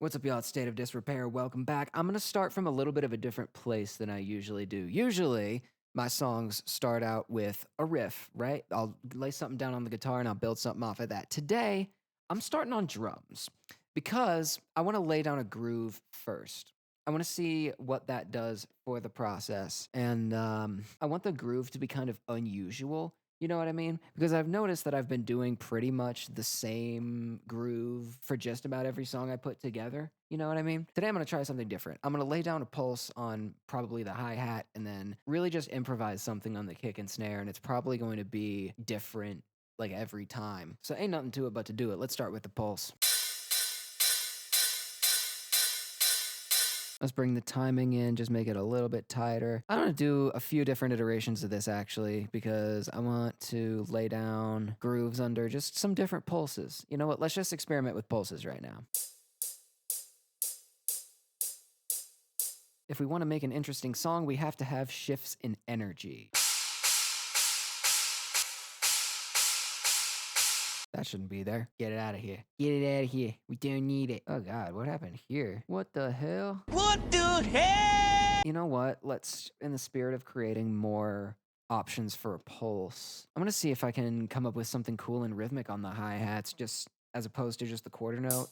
What's up, y'all? It's State of Disrepair. Welcome back. I'm going to start from a little bit of a different place than I usually do. Usually, my songs start out with a riff, right? I'll lay something down on the guitar and I'll build something off of that. Today, I'm starting on drums because I want to lay down a groove first. I want to see what that does for the process. And I want the groove to be kind of unusual. You know what I mean? Because I've noticed that I've been doing pretty much the same groove for just about every song I put together. You know what I mean? Today I'm going to try something different. I'm going to lay down a pulse on probably the hi hat and then really just improvise something on the kick and snare. And it's probably going to be different like every time. So ain't nothing to it but to do it. Let's start with the pulse. Let's bring the timing in, just make it a little bit tighter. I want to do a few different iterations of this actually, because I want to lay down grooves under just some different pulses. You know what? Let's just experiment with pulses right now. If we want to make an interesting song, we have to have shifts in energy. That shouldn't be there. Get it out of here. Get it out of here. We don't need it. Oh God, what happened here? What the hell? What the hell? You know what? Let's, in the spirit of creating more options for a pulse, I'm gonna see if I can come up with something cool and rhythmic on the hi-hats, just as opposed to just the quarter note.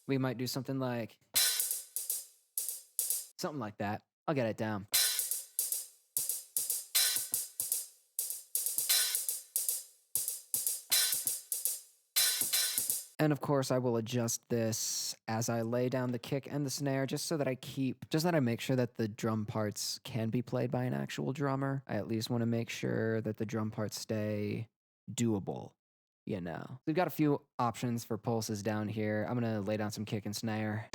We might do something like that. I'll get it down. And of course, I will adjust this as I lay down the kick and the snare just so that I make sure that the drum parts can be played by an actual drummer. I at least want to make sure that the drum parts stay doable, you know. We've got a few options for pulses down here. I'm going to lay down some kick and snare.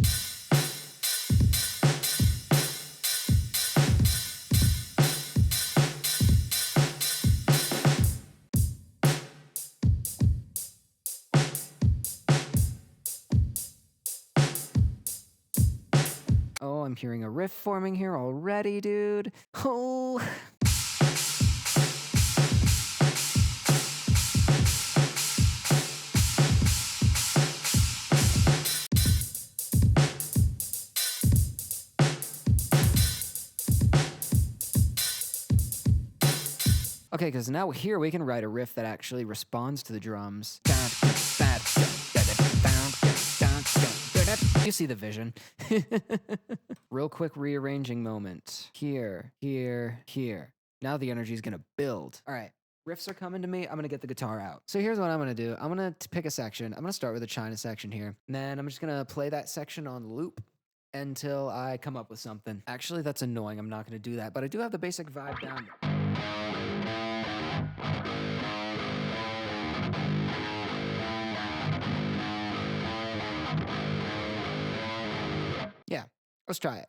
Oh, I'm hearing a riff forming here already, dude. Oh. Okay, because now here we can write a riff that actually responds to the drums. You see the vision. Real quick rearranging moment. Here, here, here. Now the energy is going to build. All right. Riffs are coming to me. I'm going to get the guitar out. So here's what I'm going to do. I'm going to pick a section. I'm going to start with a China section here. And then I'm just going to play that section on loop until I come up with something. Actually, that's annoying. I'm not going to do that. But I do have the basic vibe down. Yeah, let's try it.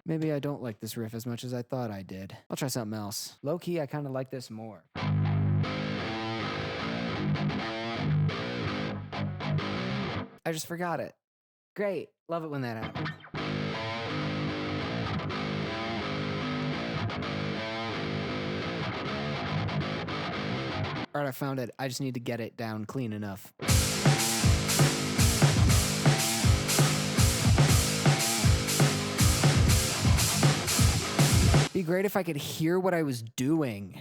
Maybe I don't like this riff as much as I thought I did. I'll try something else. Low key, I kind of like this more. I just forgot it. Great. Love it when that happens. All right, I found it. I just need to get it down clean enough. Be great if I could hear what I was doing.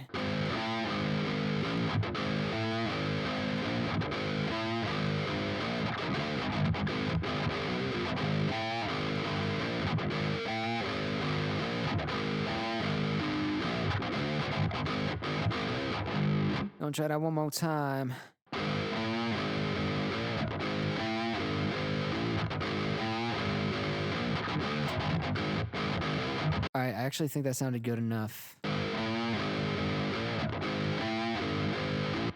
Gonna try that one more time. All right, I actually think that sounded good enough.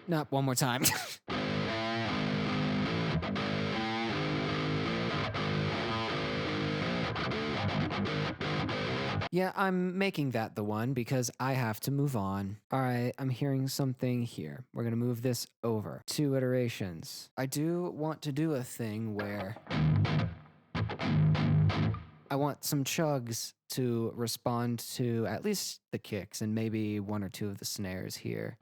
No, one more time. Yeah, I'm making that the one because I have to move on. All right, I'm hearing something here. We're going to move this over. 2 iterations. I do want to do a thing where I want some chugs to respond to at least the kicks and maybe 1 or 2 of the snares here.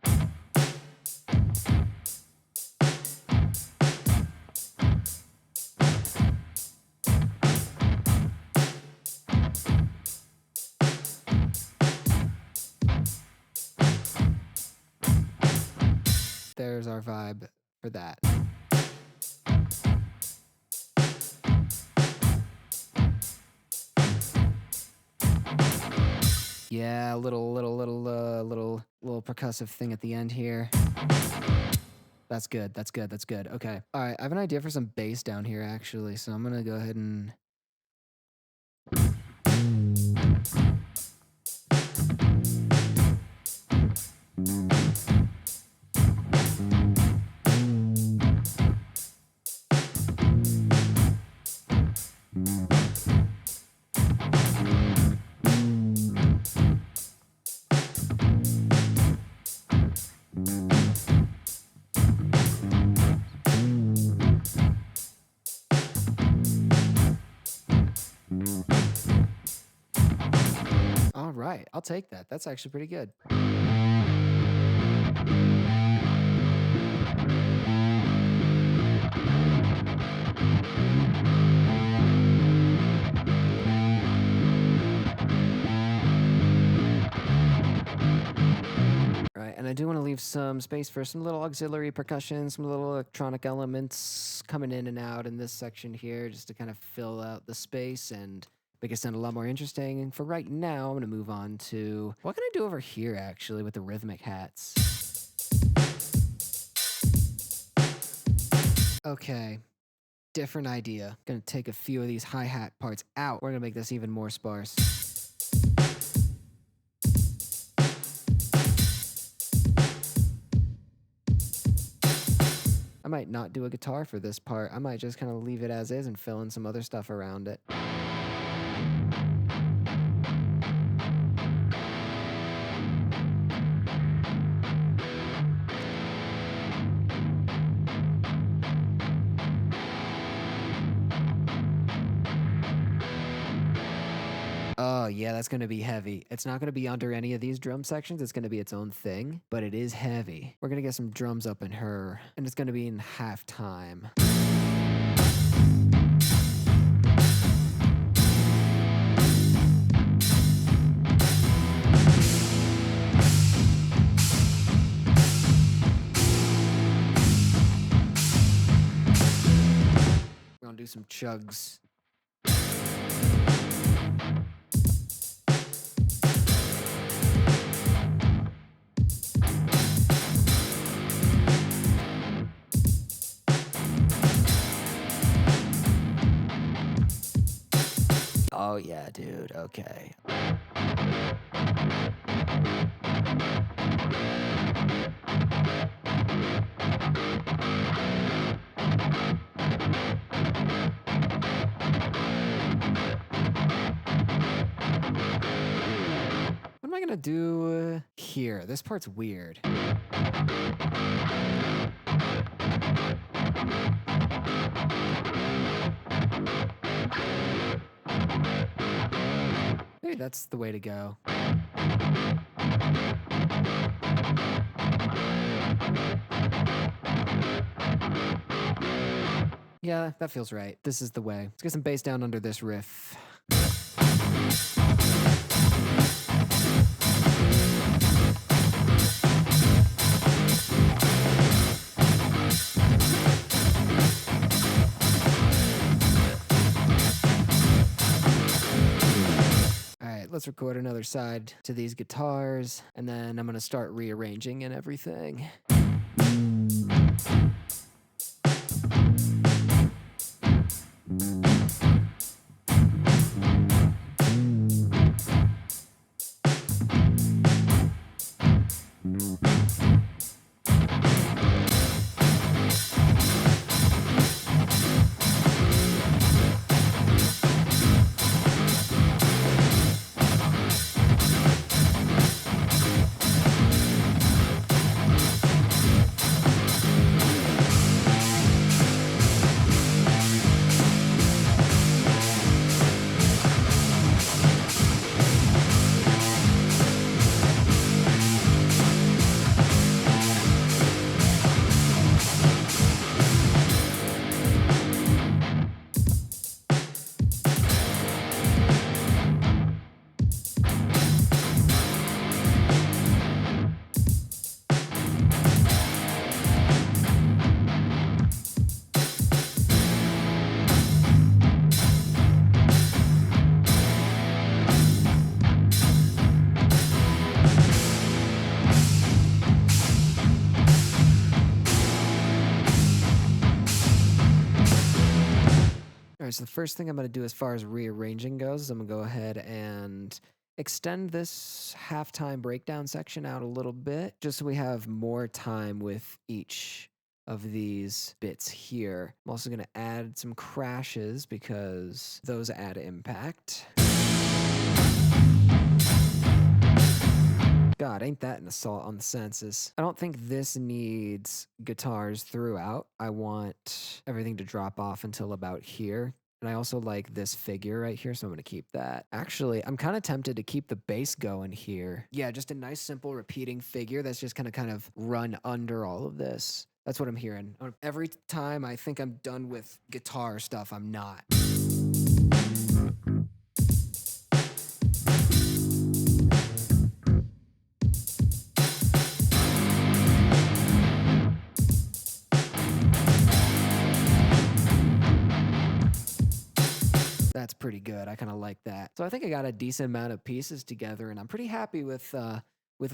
There's our vibe for that. Yeah, little percussive thing at the end here. That's good. That's good. That's good. Okay. All right. I have an idea for some bass down here, actually. So I'm gonna go ahead and. All right. I'll take that. That's actually pretty good. Right, and I do want to leave some space for some little auxiliary percussion, some little electronic elements coming in and out in this section here, just to kind of fill out the space and make it sound a lot more interesting. And for right now, I'm going to move on to what can I do over here actually with the rhythmic hats? Okay, different idea. Gonna take a few of these hi-hat parts out. We're gonna make this even more sparse. I might not do a guitar for this part. I might just kind of leave it as is and fill in some other stuff around it. Oh, yeah, that's going to be heavy. It's not going to be under any of these drum sections. It's going to be its own thing, but it is heavy. We're going to get some drums up in her, and it's going to be in halftime. We're going to do some chugs. Oh, yeah, dude. Okay. What am I gonna do here? This part's weird. Maybe that's the way to go. Yeah, that feels right. This is the way. Let's get some bass down under this riff. Let's record another side to these guitars, and then I'm gonna start rearranging and everything. right, so the first thing I'm going to do as far as rearranging goes is I'm going to go ahead and extend this halftime breakdown section out a little bit just so we have more time with each of these bits here. I'm also going to add some crashes because those add impact. God, ain't that an assault on the senses? I don't think this needs guitars throughout. I want everything to drop off until about here. And I also like this figure right here, so I'm going to keep that. Actually, I'm kind of tempted to keep the bass going here. Yeah, just a nice, simple repeating figure that's just going to kind of run under all of this. That's what I'm hearing. Every time I think I'm done with guitar stuff, I'm not. That's pretty good. I kind of like that. So I think I got a decent amount of pieces together, and I'm pretty happy with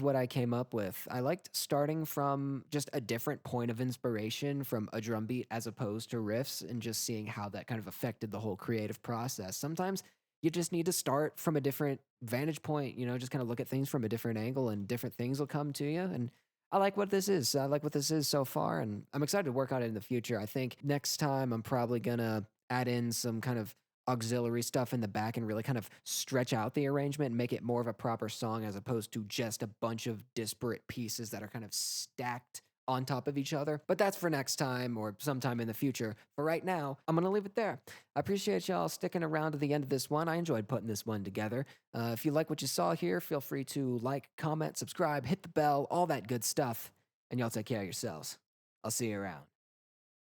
what I came up with. I liked starting from just a different point of inspiration from a drum beat as opposed to riffs, and just seeing how that kind of affected the whole creative process. Sometimes you just need to start from a different vantage point, just kind of look at things from a different angle, and different things will come to you. And I like what this is. I like what this is so far, and I'm excited to work on it in the future. I think next time I'm probably gonna add in some kind of auxiliary stuff in the back and really kind of stretch out the arrangement and make it more of a proper song as opposed to just a bunch of disparate pieces that are kind of stacked on top of each other. But that's for next time or sometime in the future. For right now, I'm going to leave it there. I appreciate y'all sticking around to the end of this one. I enjoyed putting this one together. If you like what you saw here, feel free to like, comment, subscribe, hit the bell, all that good stuff. And y'all take care of yourselves. I'll see you around.